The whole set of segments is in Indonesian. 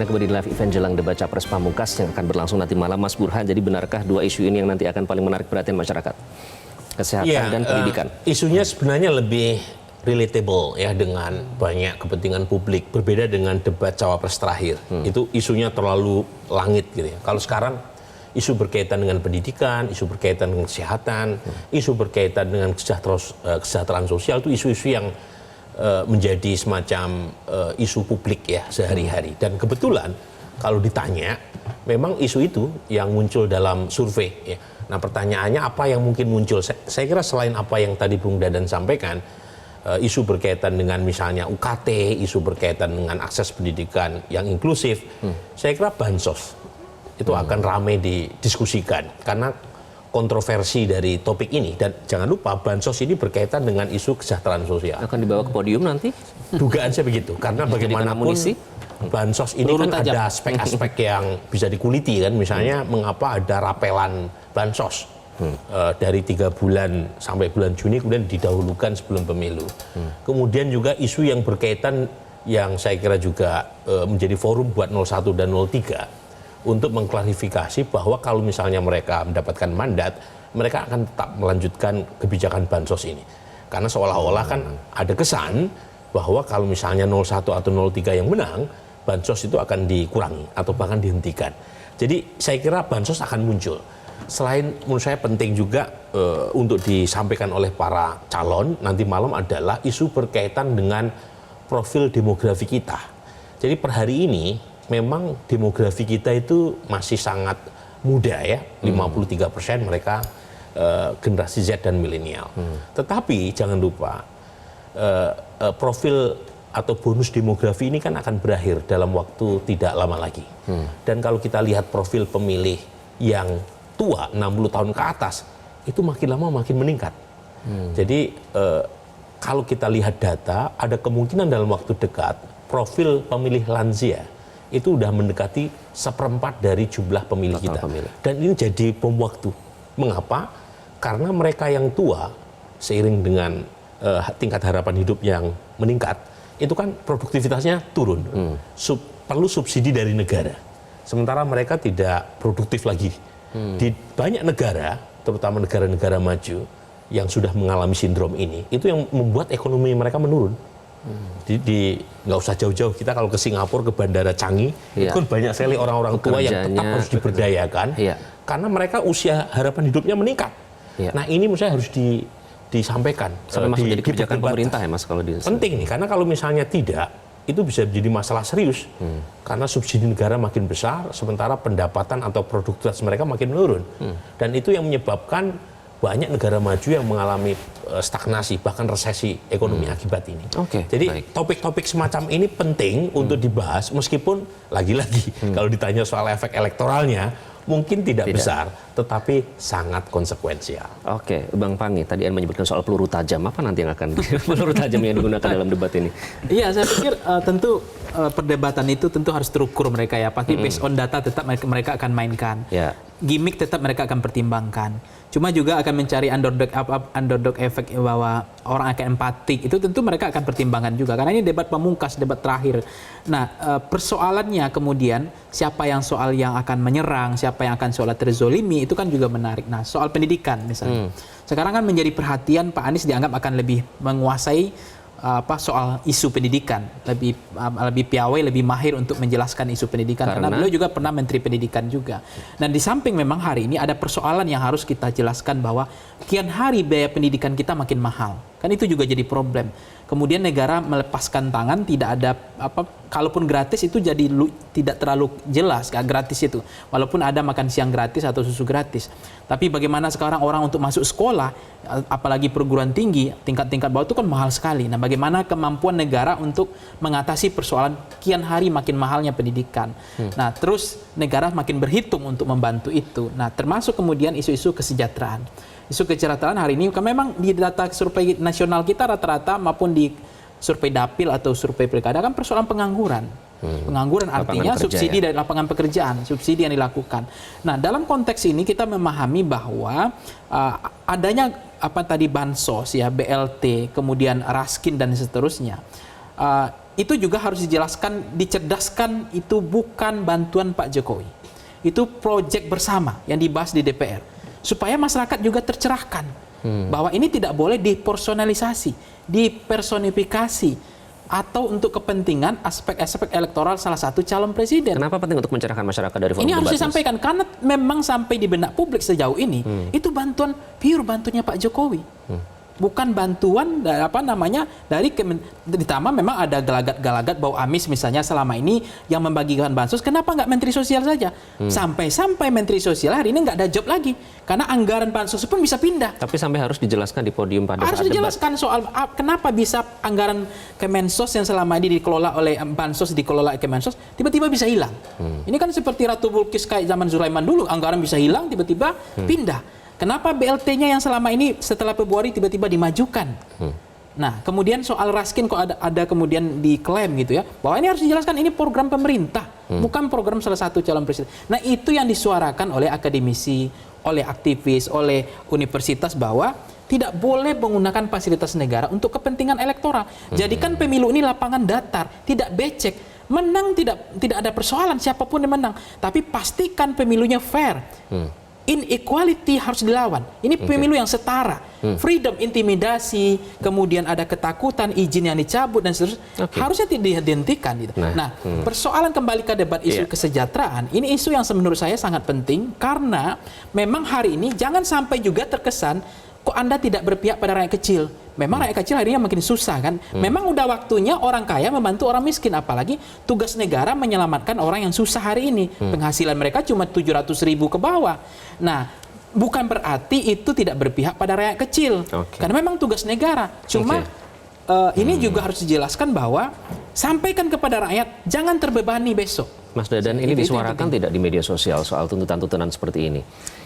Anda kembali di live event jelang debat Capres Pamungkas yang akan berlangsung nanti malam, Mas Burhan. Jadi benarkah dua isu ini yang nanti akan paling menarik perhatian masyarakat? Kesehatan dan pendidikan. Isunya sebenarnya lebih relatable ya dengan banyak kepentingan publik. Berbeda dengan debat Cawapres terakhir. Itu isunya terlalu langit gitu ya. Kalau sekarang isu berkaitan dengan pendidikan, isu berkaitan dengan kesehatan, isu berkaitan dengan kesejahteraan sosial, itu isu-isu yang menjadi semacam isu publik ya sehari-hari. Dan kebetulan kalau ditanya, memang isu itu yang muncul dalam survei ya. Nah, pertanyaannya apa yang mungkin muncul? Saya kira selain apa yang tadi Bung Dadan sampaikan, isu berkaitan dengan misalnya UKT, isu berkaitan dengan akses pendidikan yang inklusif, saya kira bansos itu akan ramai didiskusikan karena kontroversi dari topik ini. Dan jangan lupa bansos ini berkaitan dengan isu kesejahteraan sosial. Akan dibawa ke podium nanti? Dugaan saya begitu, karena bagaimanapun bansos ini kan ada aspek-aspek yang bisa dikuliti kan. Misalnya mengapa ada rapelan bansos dari 3 bulan sampai bulan Juni kemudian didahulukan sebelum pemilu. Kemudian juga isu yang berkaitan yang saya kira juga menjadi forum buat 01 dan 03 untuk mengklarifikasi bahwa kalau misalnya mereka mendapatkan mandat, mereka akan tetap melanjutkan kebijakan bansos ini. Karena seolah-olah kan ada kesan bahwa kalau misalnya 01 atau 03 yang menang, bansos itu akan dikurangi atau bahkan dihentikan. Jadi saya kira bansos akan muncul. Selain menurut saya penting juga untuk disampaikan oleh para calon nanti malam adalah isu berkaitan dengan profil demografi kita. Jadi per hari ini memang demografi kita itu masih sangat muda ya, 53% mereka generasi Z dan milenial. Tetapi jangan lupa profil atau bonus demografi ini kan akan berakhir dalam waktu tidak lama lagi. Dan kalau kita lihat profil pemilih yang tua, 60 tahun ke atas, itu makin lama makin meningkat. Jadi kalau kita lihat data, ada kemungkinan dalam waktu dekat profil pemilih lansia itu udah mendekati 1/4 dari jumlah pemilih kita. Dan ini jadi bom waktu. Mengapa? Karena mereka yang tua, seiring dengan tingkat harapan hidup yang meningkat, itu kan produktivitasnya turun. Perlu subsidi dari negara. Sementara mereka tidak produktif lagi. Di banyak negara, terutama negara-negara maju, yang sudah mengalami sindrom ini, itu yang membuat ekonomi mereka menurun. Nggak usah jauh-jauh, kita kalau ke Singapura, ke Bandara Changi, itu kan banyak sekali orang-orang tua yang tetap harus diberdayakan, karena mereka usia harapan hidupnya meningkat. Nah ini menurut saya harus disampaikan. Sampai masuk jadi kebijakan pemerintah ya Mas kalau penting nih, karena kalau misalnya tidak, itu bisa menjadi masalah serius. Karena subsidi negara makin besar, sementara pendapatan atau produktivitas mereka makin menurun. Dan itu yang menyebabkan banyak negara maju yang mengalami stagnasi, bahkan resesi ekonomi akibat ini. Jadi topik-topik semacam ini penting untuk dibahas, meskipun lagi-lagi kalau ditanya soal efek elektoralnya, mungkin tidak besar, tetapi sangat konsekuensial. Oke, Bang Pangi, tadi Anda menyebutkan soal peluru tajam. Apa nanti yang akan peluru tajam yang digunakan dalam debat ini? Iya, saya pikir tentu perdebatan itu tentu harus terukur mereka ya. Pasti based on data tetap mereka akan mainkan. Gimmick tetap mereka akan pertimbangkan. Cuma juga akan mencari underdog efek bahwa orang akan empatik. Itu tentu mereka akan pertimbangkan juga. Karena ini debat pamungkas, debat terakhir. Nah, persoalannya kemudian siapa yang akan menyerang, siapa yang akan soal terzolimi, itu kan juga menarik. Nah, soal pendidikan misalnya. Sekarang kan menjadi perhatian Pak Anies dianggap akan lebih menguasai soal isu pendidikan, lebih piawai, lebih mahir untuk menjelaskan isu pendidikan karena beliau juga pernah Menteri Pendidikan juga. Dan di samping memang hari ini ada persoalan yang harus kita jelaskan bahwa kian hari biaya pendidikan kita makin mahal. Kan itu juga jadi problem. Kemudian negara melepaskan tangan, tidak ada kalaupun gratis itu jadi tidak terlalu jelas gratis itu. Walaupun ada makan siang gratis atau susu gratis. Tapi bagaimana sekarang orang untuk masuk sekolah, apalagi perguruan tinggi, tingkat-tingkat bawah itu kan mahal sekali. Nah, bagaimana kemampuan negara untuk mengatasi persoalan kian hari makin mahalnya pendidikan. Nah, terus negara makin berhitung untuk membantu itu. Nah, termasuk kemudian isu-isu kesejahteraan. Isu kesejahteraan hari ini kan memang di data survei nasional kita rata-rata maupun di survei dapil atau survei pilkada kan persoalan pengangguran. Pengangguran artinya subsidi dari lapangan pekerjaan, subsidi yang dilakukan. Nah, dalam konteks ini kita memahami bahwa adanya bansos ya, BLT, kemudian Raskin dan seterusnya. itu juga harus dijelaskan, dicerdaskan, itu bukan bantuan Pak Jokowi. Itu proyek bersama yang dibahas di DPR. Supaya masyarakat juga tercerahkan bahwa ini tidak boleh dipersonalisasi, dipersonifikasi, atau untuk kepentingan aspek-aspek elektoral salah satu calon presiden. Kenapa penting untuk mencerahkan masyarakat dari forum ini harus debat, disampaikan karena memang sampai di benak publik sejauh ini itu bantuannya Pak Jokowi. Bukan bantuan dari ditambah memang ada gelagat bahwa Anies misalnya selama ini yang membagikan bansos, kenapa nggak Menteri Sosial saja? Sampai Menteri Sosial hari ini nggak ada job lagi karena anggaran bansos pun bisa pindah. Tapi sampai harus dijelaskan di podium pada harus saat dijelaskan soal kenapa bisa anggaran Kemensos yang selama ini dikelola oleh bansos dikelola Kemensos tiba-tiba bisa hilang. Ini kan seperti Ratu Bilqis kayak zaman Sulaiman dulu, anggaran bisa hilang tiba-tiba pindah. Kenapa BLT-nya yang selama ini setelah Februari tiba-tiba dimajukan? Nah, kemudian soal Raskin kok ada kemudian diklaim gitu ya, bahwa ini harus dijelaskan ini program pemerintah, bukan program salah satu calon presiden. Nah, itu yang disuarakan oleh akademisi, oleh aktivis, oleh universitas bahwa tidak boleh menggunakan fasilitas negara untuk kepentingan elektoral. Jadikan pemilu ini lapangan datar, tidak becek. Menang tidak ada persoalan siapapun yang menang, tapi pastikan pemilunya fair. Inequality harus dilawan. Ini pemilu yang setara. Freedom, intimidasi, kemudian ada ketakutan, izin yang dicabut dan seterusnya. Harusnya tidak dihentikan. Gitu. Nah, persoalan kembali ke debat isu kesejahteraan, ini isu yang menurut saya sangat penting karena memang hari ini jangan sampai juga terkesan kok Anda tidak berpihak pada rakyat kecil. Memang rakyat kecil hari ini makin susah kan. Memang udah waktunya orang kaya membantu orang miskin. Apalagi tugas negara menyelamatkan orang yang susah hari ini. Penghasilan mereka cuma 700.000 ke bawah. Nah, bukan berarti itu tidak berpihak pada rakyat kecil. Karena memang tugas negara. Cuma ini juga harus dijelaskan bahwa sampaikan kepada rakyat, jangan terbebani besok. Mas Dadan, ini disuarakan tidak di media sosial soal tuntutan-tuntutan seperti ini?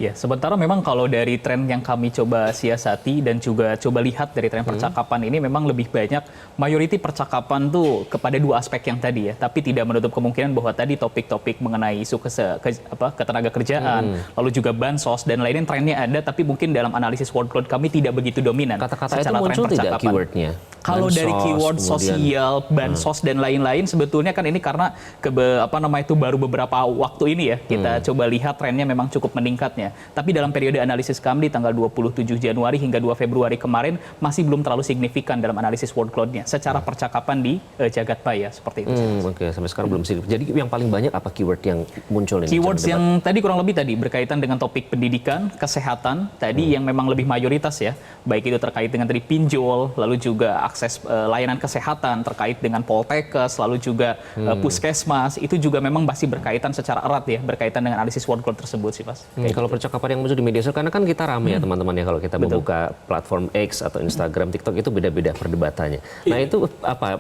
Ya, sementara memang kalau dari tren yang kami coba siasati dan juga coba lihat dari tren percakapan ini memang lebih banyak mayoriti percakapan tuh kepada dua aspek yang tadi ya, tapi tidak menutup kemungkinan bahwa tadi topik-topik mengenai isu ketenaga kerjaan, lalu juga bansos dan lainnya trennya ada, tapi mungkin dalam analisis workload kami tidak begitu dominan. Kata-kata itu muncul tidak keywordnya? Kalau dari keyword sosial, bansos dan lain-lain sebetulnya kan ini karena baru beberapa waktu ini ya kita coba lihat trennya memang cukup meningkatnya. Tapi dalam periode analisis kami di tanggal 27 Januari hingga 2 Februari kemarin masih belum terlalu signifikan dalam analisis workload-nya secara percakapan di jagat maya seperti itu. Oke, sampai sekarang belum signifikan. Jadi yang paling banyak apa keyword yang muncul ini? Keywords yang tadi kurang lebih tadi berkaitan dengan topik pendidikan, kesehatan tadi yang memang lebih mayoritas ya. Baik itu terkait dengan tadi pinjol, lalu juga akses layanan kesehatan terkait dengan Poltekkes, lalu juga puskesmas, itu juga memang masih berkaitan secara erat ya, berkaitan dengan analisis workload tersebut sih Mas. Kalau percakapan yang muncul di media sosial, karena kan kita ramai ya teman-teman ya kalau kita membuka platform X atau Instagram, TikTok itu beda-beda perdebatannya. Nah itu apa,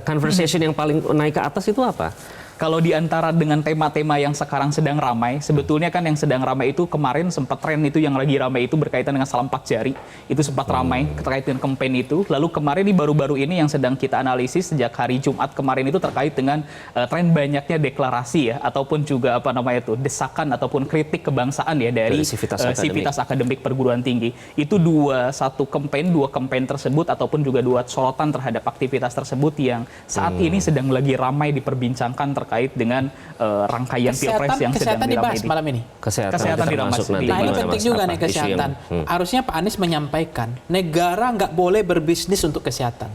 conversation yang paling naik ke atas itu apa? Kalau di antara dengan tema-tema yang sekarang sedang ramai, sebetulnya kan yang sedang ramai itu kemarin sempat tren itu yang lagi ramai itu berkaitan dengan salam 4 jari. Itu sempat ramai terkait dengan campaign itu. Lalu kemarin di baru-baru ini yang sedang kita analisis sejak hari Jumat kemarin itu terkait dengan tren banyaknya deklarasi ya ataupun juga desakan ataupun kritik kebangsaan ya dari sivitas akademik perguruan tinggi. Itu dua campaign tersebut ataupun juga dua sorotan terhadap aktivitas tersebut yang saat ini sedang lagi ramai diperbincangkan terkait dengan rangkaian pilpres yang sedang dibahas malam ini. Kesehatan diramas. Nah ini penting juga nih kesehatan. Harusnya Pak Anies menyampaikan negara nggak boleh berbisnis untuk kesehatan.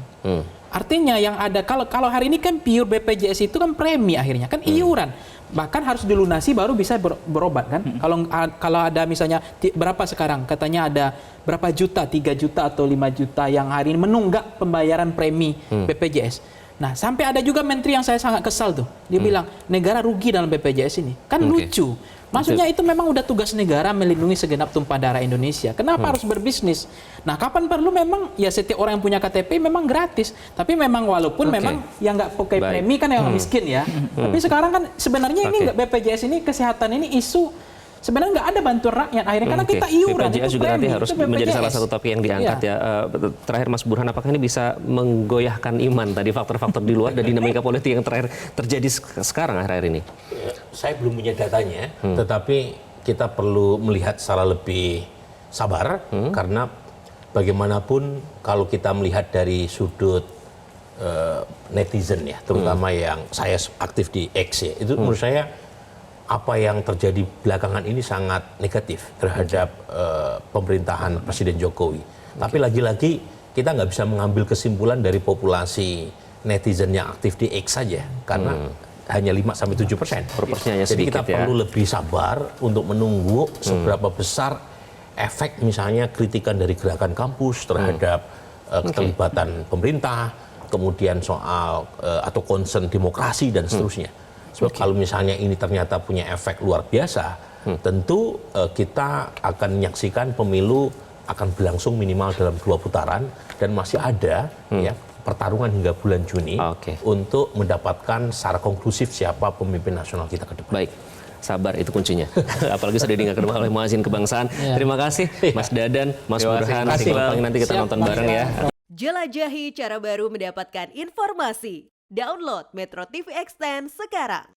Artinya yang ada kalau hari ini kan pure BPJS itu kan premi akhirnya kan iuran. Bahkan harus dilunasi baru bisa berobat kan. Kalau ada misalnya berapa sekarang katanya ada berapa juta, 3 juta atau 5 juta yang hari ini menunggak pembayaran premi BPJS. Nah, sampai ada juga menteri yang saya sangat kesal tuh. Dia bilang, negara rugi dalam BPJS ini. Kan lucu. Maksudnya itu memang udah tugas negara melindungi segenap tumpah darah Indonesia. Kenapa harus berbisnis? Nah, kapan perlu memang ya setiap orang yang punya KTP memang gratis. Tapi memang walaupun memang yang nggak pakai premi kan yang miskin ya. Tapi sekarang kan sebenarnya ini BPJS ini kesehatan ini isu sebenarnya nggak ada bantuan rakyat akhirnya karena kita iuran. BPJS juga nanti harus menjadi salah satu topik yang diangkat ya. Terakhir Mas Burhan, apakah ini bisa menggoyahkan iman tadi faktor-faktor di luar dan dinamika politik yang terakhir terjadi sekarang akhir-akhir ini? Saya belum punya datanya, tetapi kita perlu melihat secara lebih sabar karena bagaimanapun kalau kita melihat dari sudut netizen ya, terutama yang saya aktif di X ya, itu menurut saya apa yang terjadi belakangan ini sangat negatif terhadap pemerintahan Presiden Jokowi. Tapi lagi-lagi kita nggak bisa mengambil kesimpulan dari populasi netizen yang aktif di X saja, karena hanya 5-7%. Proporsinya hanya Jadi kita sedikit ya. perlu lebih sabar untuk menunggu seberapa besar efek misalnya kritikan dari gerakan kampus terhadap keterlibatan pemerintah, kemudian soal atau concern demokrasi dan seterusnya. Sebab kalau misalnya ini ternyata punya efek luar biasa, tentu kita akan menyaksikan pemilu akan berlangsung minimal dalam 2 putaran dan masih ada ya pertarungan hingga bulan Juni untuk mendapatkan secara konklusif siapa pemimpin nasional kita ke depan. Baik. Sabar itu kuncinya. Apalagi sudah diingatkan oleh muazin kebangsaan. Terima kasih Mas Dadan, Mas Burhan. Nanti kita nonton bareng ya. Jelajahi cara baru mendapatkan informasi. Download Metro TV Extend sekarang.